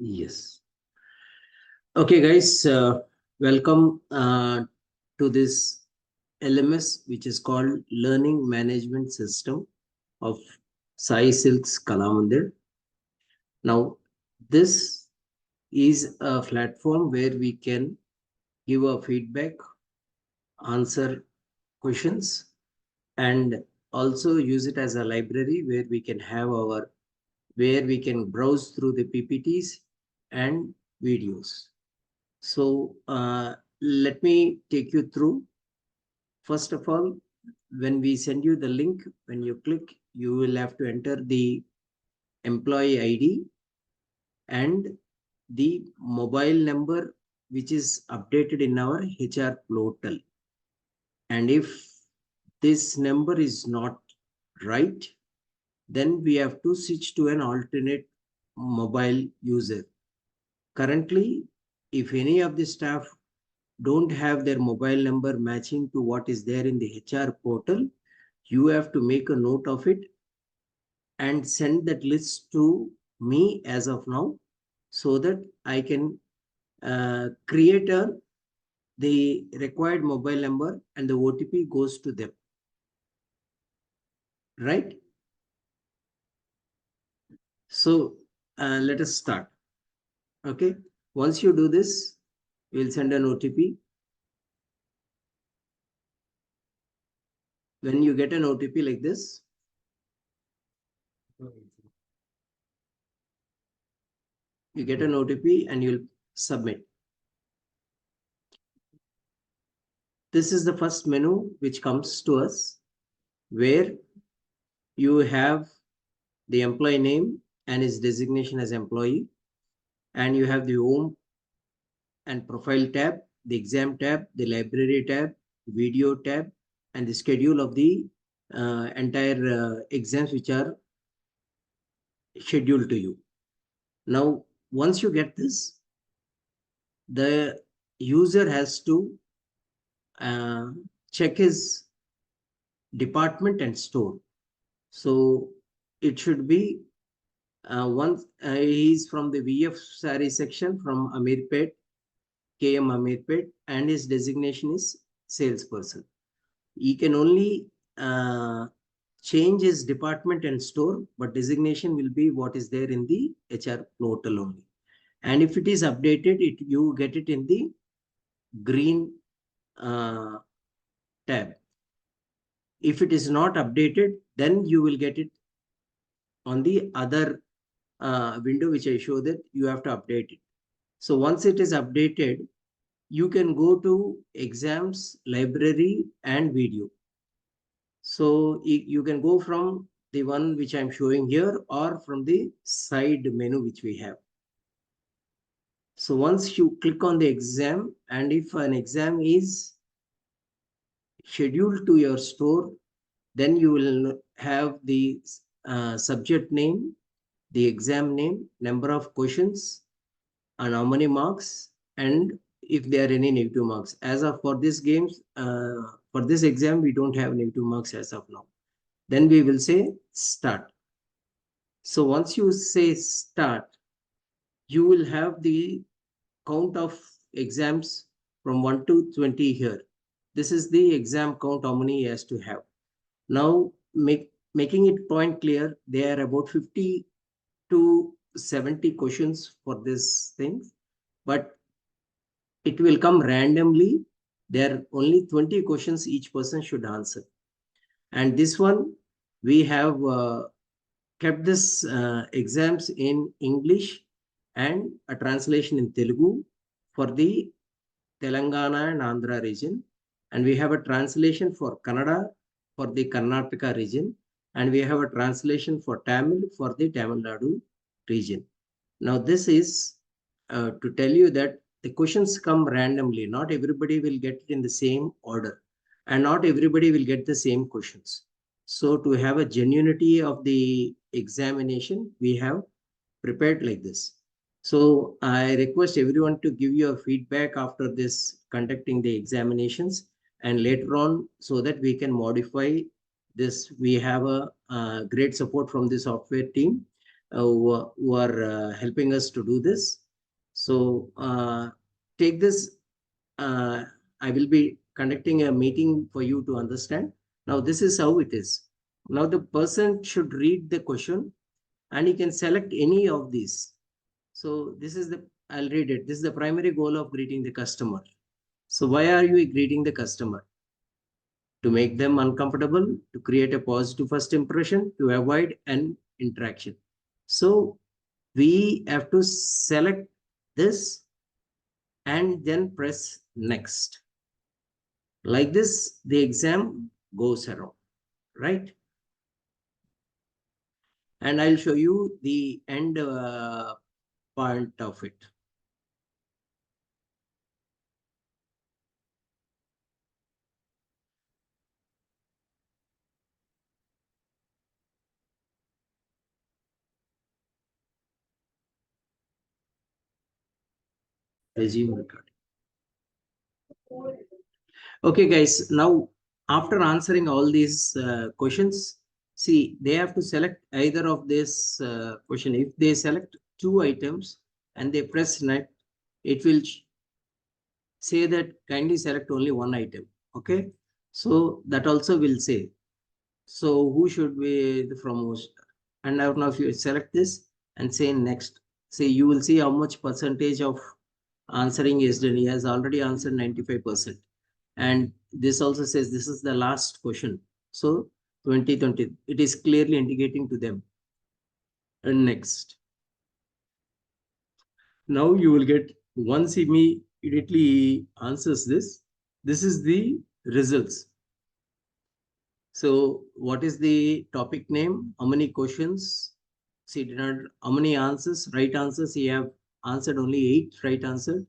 Yes. Okay, guys, welcome to this LMS, which is called Learning Management System of Sai Silks Kalamandir. Now, this is a platform where we can give a feedback, answer questions, and also use it as a library where we can have where we can browse through the PPTs and videos. So let me take you through. First of all, when we send you the link, when you click, you will have to enter the employee ID and the mobile number which is updated in our HR portal. And if this number is not right, then we have to switch to an alternate mobile user. Currently, if any of the staff don't have their mobile number matching to what is there in the HR portal, you have to make a note of it and send that list to me as of now so that I can create the required mobile number and the OTP goes to them. Right? So let us start. Okay. Once you do this, we'll send an OTP. When you get an OTP like this, you get an OTP and you'll submit. This is the first menu which comes to us where you have the employee name and his designation as employee, and you have the home and profile tab, the exam tab, the library tab, video tab, and the schedule of the entire exams which are scheduled to you. Now, once you get this, the user has to check his department and store. So it should be once he's from the VF Sari section from Amirpet, KM Amirpet, and his designation is salesperson. He can only change his department and store, but designation will be what is there in the HR portal only. And if it is updated, you get it in the green tab. If it is not updated, then you will get it on the other window, which I show that you have to update it. So once it is updated, you can go to exams, library, and video. So you can go from the one which I'm showing here or from the side menu which we have. So once you click on the exam, and if an exam is scheduled to your store, then you will have the subject name, the exam name, number of questions, and how many marks, and if there are any negative marks. As of for this games, for this exam, we don't have negative marks as of now. Then we will say start. So once you say start, you will have the count of exams from 1 to 20 here. This is the exam count, how many he has to have. Now, making it point clear, there are about 50 to 70 questions for this thing, but it will come randomly. There are only 20 questions each person should answer. And this one, we have kept this exams in English and a translation in Telugu for the Telangana and Andhra region. And we have a translation for Kannada for the Karnataka region. And we have a translation for Tamil for the Tamil Nadu region. Now, this is to tell you that the questions come randomly. Not everybody will get it in the same order, and not everybody will get the same questions. So to have a genuinity of the examination, we have prepared like this. So I request everyone to give your feedback after this conducting the examinations and later on so that we can modify this. We have a great support from the software team. who are helping us to do this. So take this. I will be conducting a meeting for you to understand. Now, this is how it is. Now, the person should read the question and he can select any of these. So this is the, I'll read it. This is the primary goal of greeting the customer. So why are you greeting the customer? To make them uncomfortable, to create a positive first impression, to avoid an interaction. So we have to select this and then press next. Like this, the exam goes around, right? And I'll show you the end part of it. Resume recording. Okay, guys. Now, after answering all these questions, see, they have to select either of this question. If they select two items and they press next, it will say that kindly select only one item. Okay. So that also will say. So who should be the foremost? And now if you select this and say next, say you will see how much percentage of answering is done. He has already answered 95%. And this also says this is the last question. So 2020, it is clearly indicating to them. And next. Now you will get, once he immediately answers this is the results. So what is the topic name? How many questions? See, how many answers? Right answers. He have answered only 8 right answers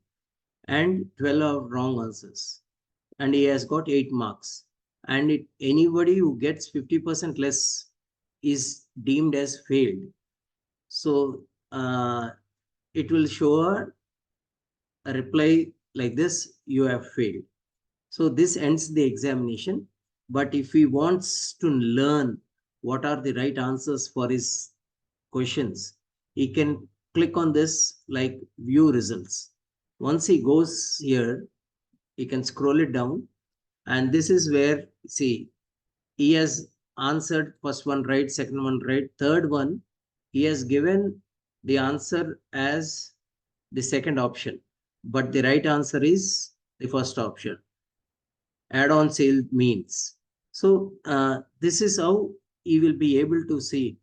and 12 are wrong answers. And he has got 8 marks. And anybody who gets 50% less is deemed as failed. So it will show a reply like this, you have failed. So this ends the examination. But if he wants to learn what are the right answers for his questions, he can click on this like view results. Once he goes here, he can scroll it down. And this is where, see, he has answered first one right, second one right, third one, he has given the answer as the second option. But the right answer is the first option. Add-on sale means. So this is how he will be able to see,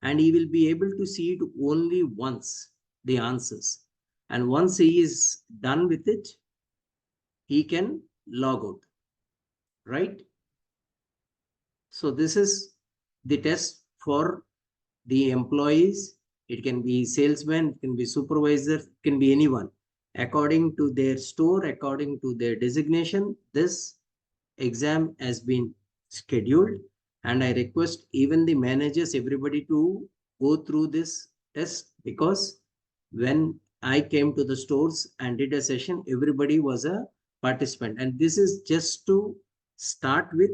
and he will be able to see it only once, the answers. And once he is done with it, he can log out, right? So this is the test for the employees. It can be salesman, it can be supervisor, it can be anyone. According to their store, according to their designation, this exam has been scheduled, and I request even the managers, everybody to go through this test, because when I came to the stores and did a session, everybody was a participant. And this is just to start with,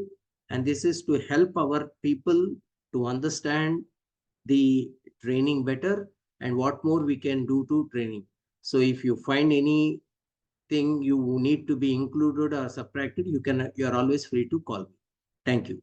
and this is to help our people to understand the training better and what more we can do to training. So if you find anything you need to be included or subtracted, you are always free to call me. Thank you.